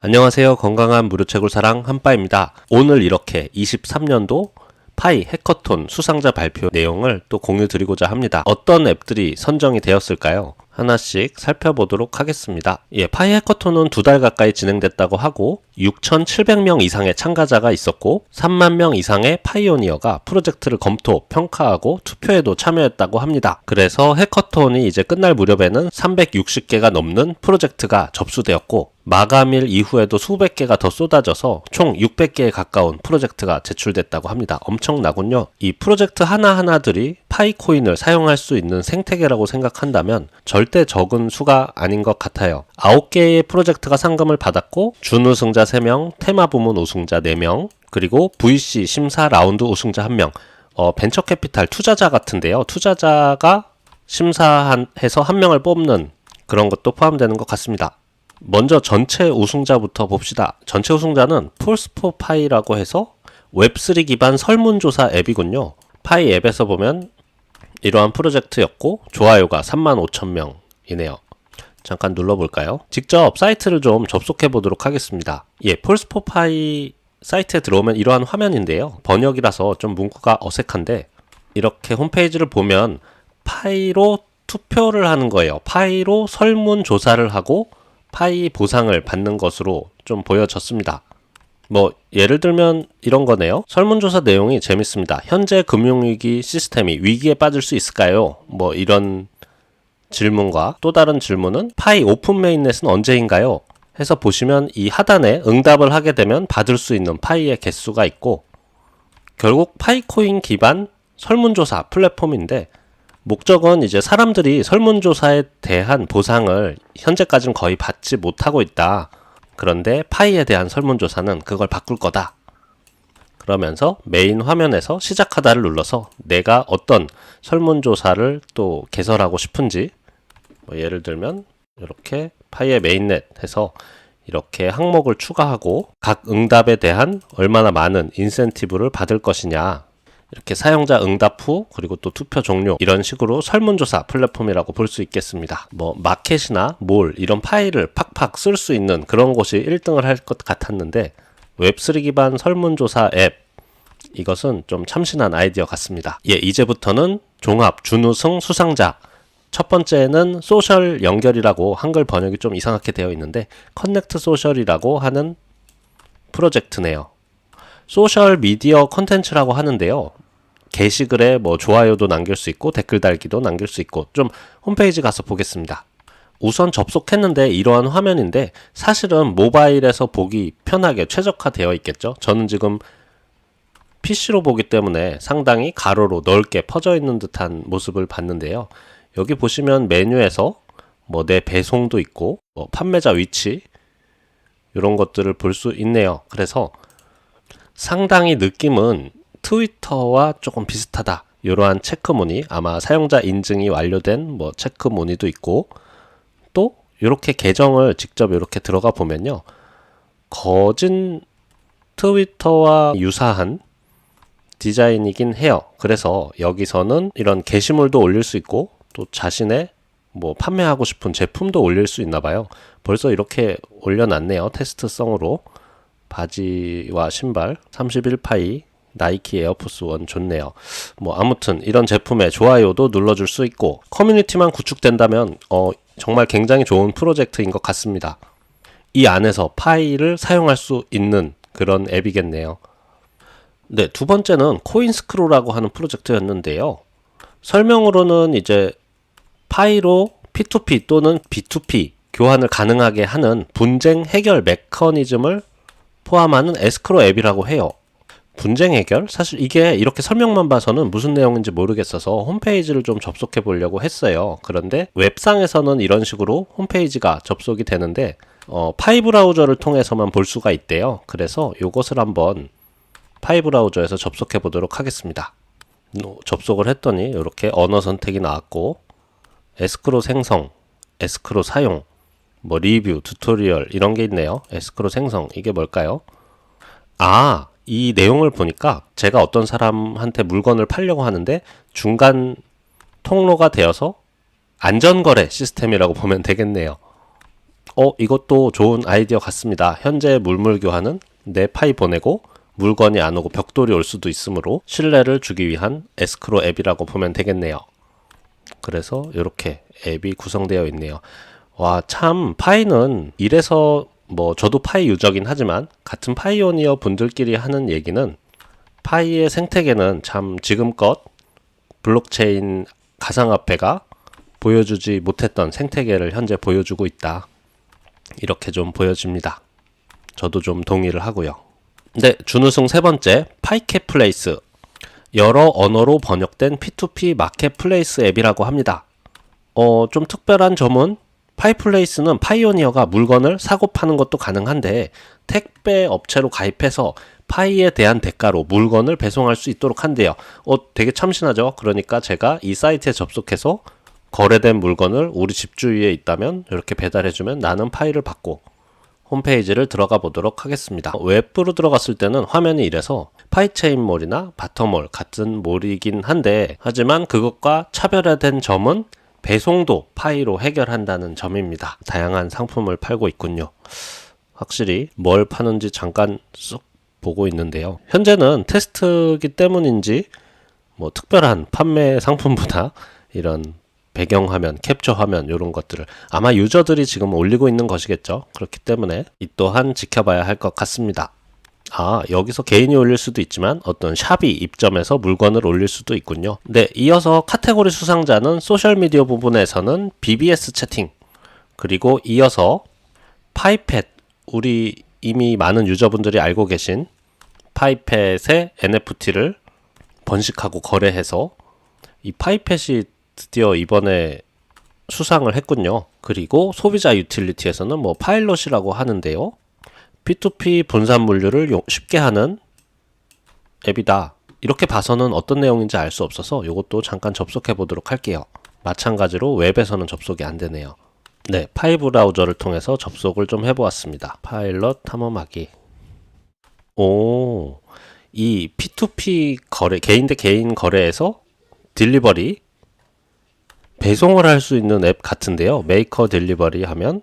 안녕하세요. 건강한 무료채굴 사랑 한빠입니다. 오늘 이렇게 23년도 파이 해커톤 수상자 발표 내용을 또 공유 드리고자 합니다. 어떤 앱들이 선정이 되었을까요? 하나씩 살펴보도록 하겠습니다. 파이 해커톤은 2달 가까이 진행됐다고 하고 6,700명 이상의 참가자가 있었고 3만 명 이상의 파이오니어가 프로젝트를 검토, 평가하고 투표에도 참여했다고 합니다. 그래서 해커톤이 이제 끝날 무렵에는 360개가 넘는 프로젝트가 접수되었고 마감일 이후에도 수백 개가 더 쏟아져서 총 600개에 가까운 프로젝트가 제출됐다고 합니다. 엄청나군요. 이 프로젝트 하나하나들이 파이코인을 사용할 수 있는 생태계라고 생각한다면 절대 적은 수가 아닌 것 같아요. 9개의 프로젝트가 상금을 받았고 준우승자 3명, 테마 부문 우승자 4명, 그리고 VC 심사 라운드 우승자 1명, 벤처 캐피탈 투자자 같은데요. 투자자가 심사해서 1명을 뽑는 그런 것도 포함되는 것 같습니다. 먼저 전체 우승자부터 봅시다. 전체 우승자는 폴스포파이라고 해서 웹3 기반 설문조사 앱이군요. 파이 앱에서 보면 이러한 프로젝트였고 좋아요가 35,000명이네요. 잠깐 눌러볼까요? 직접 사이트를 좀 접속해 보도록 하겠습니다. 폴스포파이 사이트에 들어오면 이러한 화면인데요. 번역이라서 좀 문구가 어색한데 이렇게 홈페이지를 보면 파이로 투표를 하는 거예요. 파이로 설문조사를 하고 파이 보상을 받는 것으로 좀 보여졌습니다. 예를 들면 이런 거네요. 설문조사 내용이 재밌습니다. 현재 금융위기 시스템이 위기에 빠질 수 있을까요? 이런 질문과 또 다른 질문은 파이 오픈 메인넷은 언제인가요? 해서 보시면 이 하단에 응답을 하게 되면 받을 수 있는 파이의 개수가 있고 결국 파이코인 기반 설문조사 플랫폼인데 목적은 이제 사람들이 설문조사에 대한 보상을 현재까지는 거의 받지 못하고 있다. 그런데 파이에 대한 설문조사는 그걸 바꿀 거다. 그러면서 메인 화면에서 시작하다를 눌러서 내가 어떤 설문조사를 또 개설하고 싶은지 예를 들면 이렇게 파이의 메인넷 해서 이렇게 항목을 추가하고 각 응답에 대한 얼마나 많은 인센티브를 받을 것이냐 이렇게 사용자 응답 후 그리고 또 투표 종료 이런 식으로 설문조사 플랫폼이라고 볼 수 있겠습니다. 마켓이나 몰 이런 파일을 팍팍 쓸 수 있는 그런 곳이 1등을 할 것 같았는데 웹3 기반 설문조사 앱 이것은 좀 참신한 아이디어 같습니다. 이제부터는 종합 준우승 수상자 첫 번째는 소셜 연결이라고 한글 번역이 좀 이상하게 되어 있는데 커넥트 소셜이라고 하는 프로젝트네요. 소셜 미디어 컨텐츠라고 하는데요. 게시글에 좋아요도 남길 수 있고 댓글 달기도 남길 수 있고 좀 홈페이지 가서 보겠습니다. 우선 접속했는데 이러한 화면인데 사실은 모바일에서 보기 편하게 최적화되어 있겠죠. 저는 지금 PC로 보기 때문에 상당히 가로로 넓게 퍼져 있는 듯한 모습을 봤는데요. 여기 보시면 메뉴에서 내 배송도 있고 판매자 위치 이런 것들을 볼 수 있네요. 그래서 상당히 느낌은 트위터와 조금 비슷하다. 이러한 체크무늬 아마 사용자 인증이 완료된 체크무늬도 있고 또 이렇게 계정을 직접 이렇게 들어가 보면요. 거진 트위터와 유사한 디자인이긴 해요. 그래서 여기서는 이런 게시물도 올릴 수 있고 또 자신의 판매하고 싶은 제품도 올릴 수 있나 봐요. 벌써 이렇게 올려놨네요. 테스트성으로. 바지와 신발 31파이 나이키 에어포스 1 좋네요. 아무튼 이런 제품에 좋아요도 눌러줄 수 있고 커뮤니티만 구축된다면 정말 굉장히 좋은 프로젝트인 것 같습니다. 이 안에서 파이를 사용할 수 있는 그런 앱이겠네요. 두 번째는 코인스크로라고 하는 프로젝트였는데요. 설명으로는 이제 파이로 P2P 또는 B2P 교환을 가능하게 하는 분쟁 해결 메커니즘을 포함하는 에스크로 앱이라고 해요. 분쟁 해결? 사실 이게 이렇게 설명만 봐서는 무슨 내용인지 모르겠어서 홈페이지를 좀 접속해 보려고 했어요. 그런데 웹상에서는 이런 식으로 홈페이지가 접속이 되는데 파이 브라우저를 통해서만 볼 수가 있대요. 그래서 이것을 한번 파이 브라우저에서 접속해 보도록 하겠습니다. 접속을 했더니 이렇게 언어 선택이 나왔고 에스크로 생성, 에스크로 사용 리뷰, 튜토리얼 이런 게 있네요. 에스크로 생성 이게 뭘까요? 이 내용을 보니까 제가 어떤 사람한테 물건을 팔려고 하는데 중간 통로가 되어서 안전거래 시스템이라고 보면 되겠네요. 이것도 좋은 아이디어 같습니다. 현재 물물 교환은 내 파이 보내고 물건이 안 오고 벽돌이 올 수도 있으므로 신뢰를 주기 위한 에스크로 앱이라고 보면 되겠네요. 그래서 이렇게 앱이 구성되어 있네요. 와, 참 파이는 이래서 저도 파이 유저긴 하지만 같은 파이오니어 분들끼리 하는 얘기는 파이의 생태계는 참 지금껏 블록체인 가상화폐가 보여주지 못했던 생태계를 현재 보여주고 있다. 이렇게 좀 보여집니다. 저도 좀 동의를 하고요. 네, 준우승 세 번째, 파이켓플레이스. 여러 언어로 번역된 P2P 마켓플레이스 앱이라고 합니다. 좀 특별한 점은 파이플레이스는 파이오니어가 물건을 사고 파는 것도 가능한데 택배 업체로 가입해서 파이에 대한 대가로 물건을 배송할 수 있도록 한대요. 되게 참신하죠? 그러니까 제가 이 사이트에 접속해서 거래된 물건을 우리 집 주위에 있다면 이렇게 배달해주면 나는 파이를 받고 홈페이지를 들어가 보도록 하겠습니다. 웹으로 들어갔을 때는 화면이 이래서 파이체인몰이나 바터몰 같은 몰이긴 한데 하지만 그것과 차별화된 점은 배송도 파이로 해결한다는 점입니다. 다양한 상품을 팔고 있군요. 확실히 뭘 파는지 잠깐 쏙 보고 있는데요. 현재는 테스트이기 때문인지 특별한 판매 상품보다 이런 배경화면, 캡처화면 이런 것들을 아마 유저들이 지금 올리고 있는 것이겠죠. 그렇기 때문에 이 또한 지켜봐야 할 것 같습니다. 여기서 개인이 올릴 수도 있지만 어떤 샵이 입점해서 물건을 올릴 수도 있군요. 네, 이어서 카테고리 수상자는 소셜미디어 부분에서는 BBS 채팅, 그리고 이어서 파이펫, 우리 이미 많은 유저분들이 알고 계신 파이펫의 NFT를 번식하고 거래해서 이 파이펫이 드디어 이번에 수상을 했군요. 그리고 소비자 유틸리티에서는 파일럿이라고 하는데요. P2P 분산 물류를 쉽게 하는 앱이다. 이렇게 봐서는 어떤 내용인지 알 수 없어서 이것도 잠깐 접속해 보도록 할게요. 마찬가지로 웹에서는 접속이 안 되네요. 네, 파이 브라우저를 통해서 접속을 좀 해보았습니다. 파일럿 탐험하기. 이 P2P 거래, 개인 대 개인 거래에서 딜리버리, 배송을 할 수 있는 앱 같은데요. 메이커 딜리버리 하면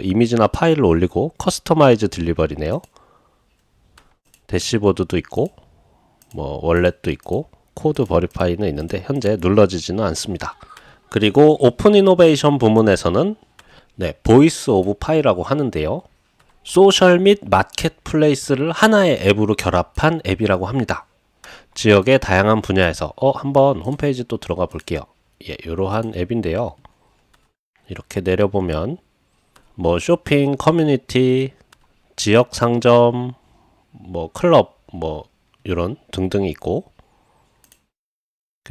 이미지나 파일을 올리고 커스터마이즈 딜리버리네요. 대시보드도 있고 월렛도 있고 코드 버리파이는 있는데 현재 눌러지지는 않습니다. 그리고 오픈 이노베이션 부문에서는 보이스 오브 파이라고 하는데요. 소셜 및 마켓플레이스를 하나의 앱으로 결합한 앱이라고 합니다. 지역의 다양한 분야에서 한번 홈페이지 또 들어가 볼게요. 이러한 앱인데요. 이렇게 내려보면 쇼핑, 커뮤니티, 지역 상점, 클럽, 이런 등등이 있고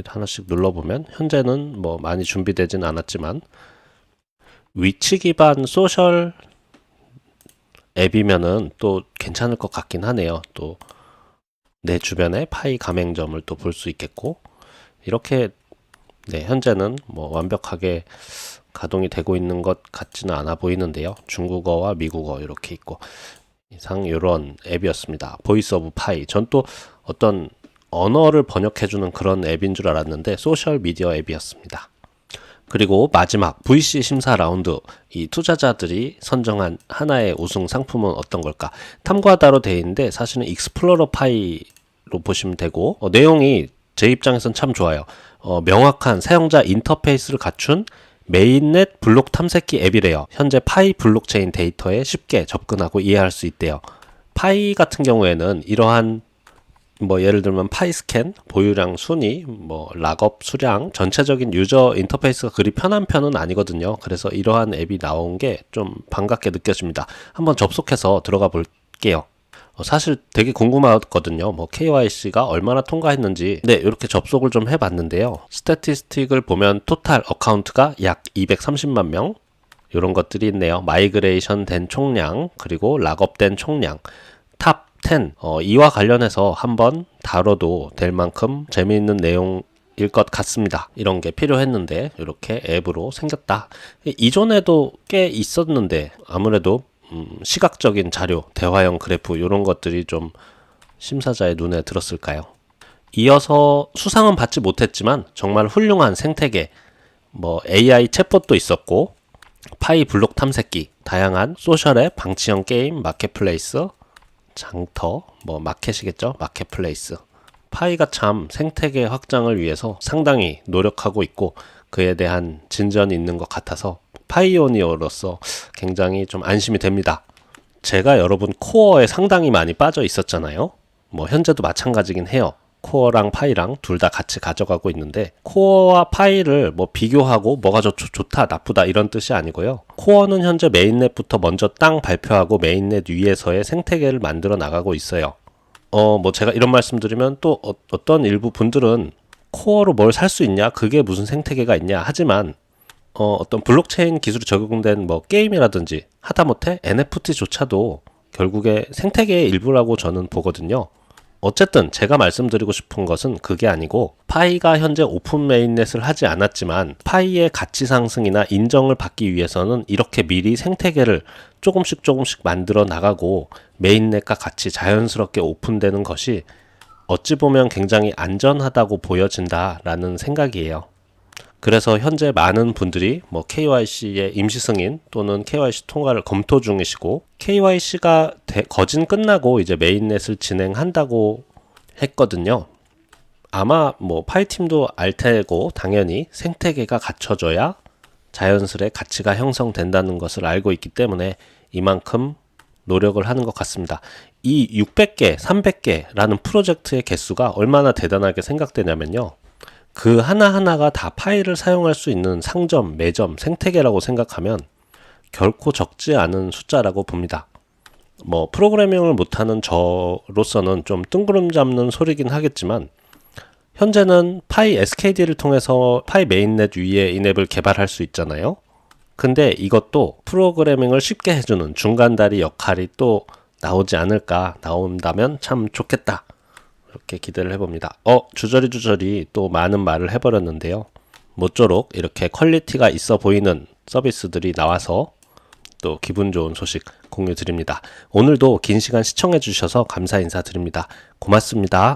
하나씩 눌러보면 현재는 많이 준비되진 않았지만 위치 기반 소셜 앱이면은 또 괜찮을 것 같긴 하네요. 또 내 주변에 파이 가맹점을 또 볼 수 있겠고 이렇게 현재는 완벽하게 가동이 되고 있는 것 같지는 않아 보이는데요. 중국어와 미국어 이렇게 있고 이상 이런 앱이었습니다. 보이스 오브 파이. 전 또 어떤 언어를 번역해주는 그런 앱인 줄 알았는데 소셜 미디어 앱이었습니다. 그리고 마지막 VC 심사 라운드, 이 투자자들이 선정한 하나의 우승 상품은 어떤 걸까? 탐구하다로 되어 있는데 사실은 익스플로러 파이로 보시면 되고 내용이 제 입장에선 참 좋아요. 명확한 사용자 인터페이스를 갖춘 메인넷 블록 탐색기 앱이래요. 현재 파이 블록체인 데이터에 쉽게 접근하고 이해할 수 있대요. 파이 같은 경우에는 이러한 예를 들면 파이 스캔, 보유량 순위, 락업 수량, 전체적인 유저 인터페이스가 그리 편한 편은 아니거든요. 그래서 이러한 앱이 나온 게 좀 반갑게 느껴집니다. 한번 접속해서 들어가 볼게요. 사실 되게 궁금하거든요. KYC가 얼마나 통과했는지. 이렇게 접속을 좀 해봤는데요. 스태티스틱을 보면 토탈 어카운트가 약 230만 명, 이런 것들이 있네요. 마이그레이션 된 총량, 그리고 락업된 총량, 탑 10, 이와 관련해서 한번 다뤄도 될 만큼 재미있는 내용일 것 같습니다. 이런 게 필요했는데 이렇게 앱으로 생겼다. 이전에도 꽤 있었는데 아무래도 시각적인 자료, 대화형 그래프 이런 것들이 좀 심사자의 눈에 들었을까요? 이어서 수상은 받지 못했지만 정말 훌륭한 생태계, AI 챗봇도 있었고 파이 블록 탐색기, 다양한 소셜 앱, 방치형 게임, 마켓플레이스, 장터, 마켓이겠죠? 마켓플레이스. 파이가 참 생태계 확장을 위해서 상당히 노력하고 있고 그에 대한 진전이 있는 것 같아서 파이오니어로서 굉장히 좀 안심이 됩니다. 제가 여러분 코어에 상당히 많이 빠져 있었잖아요. 현재도 마찬가지긴 해요. 코어랑 파이랑 둘 다 같이 가져가고 있는데 코어와 파이를 비교하고 뭐가 좋다 나쁘다 이런 뜻이 아니고요. 코어는 현재 메인넷부터 먼저 땅 발표하고 메인넷 위에서의 생태계를 만들어 나가고 있어요. 제가 이런 말씀 드리면 또 어떤 일부 분들은 코어로 뭘 살 수 있냐? 그게 무슨 생태계가 있냐? 하지만 어떤 블록체인 기술이 적용된 게임이라든지 하다못해 NFT조차도 결국에 생태계의 일부라고 저는 보거든요. 어쨌든 제가 말씀드리고 싶은 것은 그게 아니고 파이가 현재 오픈 메인넷을 하지 않았지만 파이의 가치 상승이나 인정을 받기 위해서는 이렇게 미리 생태계를 조금씩 만들어 나가고 메인넷과 같이 자연스럽게 오픈되는 것이 어찌 보면 굉장히 안전하다고 보여진다라는 생각이에요. 그래서 현재 많은 분들이 KYC의 임시 승인 또는 KYC 통과를 검토 중이시고 KYC가 거진 끝나고 이제 메인넷을 진행한다고 했거든요. 아마 파이팀도 알 테고 당연히 생태계가 갖춰져야 자연스레 가치가 형성된다는 것을 알고 있기 때문에 이만큼 노력을 하는 것 같습니다. 이 600개, 300개라는 프로젝트의 개수가 얼마나 대단하게 생각되냐면요. 그 하나하나가 다 파일을 사용할 수 있는 상점, 매점, 생태계라고 생각하면 결코 적지 않은 숫자라고 봅니다. 프로그래밍을 못하는 저로서는 좀 뜬구름 잡는 소리긴 하겠지만 현재는 파이 SKD를 통해서 파이 메인넷 위에 인앱을 개발할 수 있잖아요. 근데 이것도 프로그래밍을 쉽게 해주는 중간다리 역할이 또 나오지 않을까, 나온다면 참 좋겠다. 이렇게 기대를 해봅니다. 주저리 또 많은 말을 해버렸는데요. 모쪼록 이렇게 퀄리티가 있어 보이는 서비스들이 나와서 또 기분 좋은 소식 공유 드립니다. 오늘도 긴 시간 시청해 주셔서 감사 인사드립니다. 고맙습니다.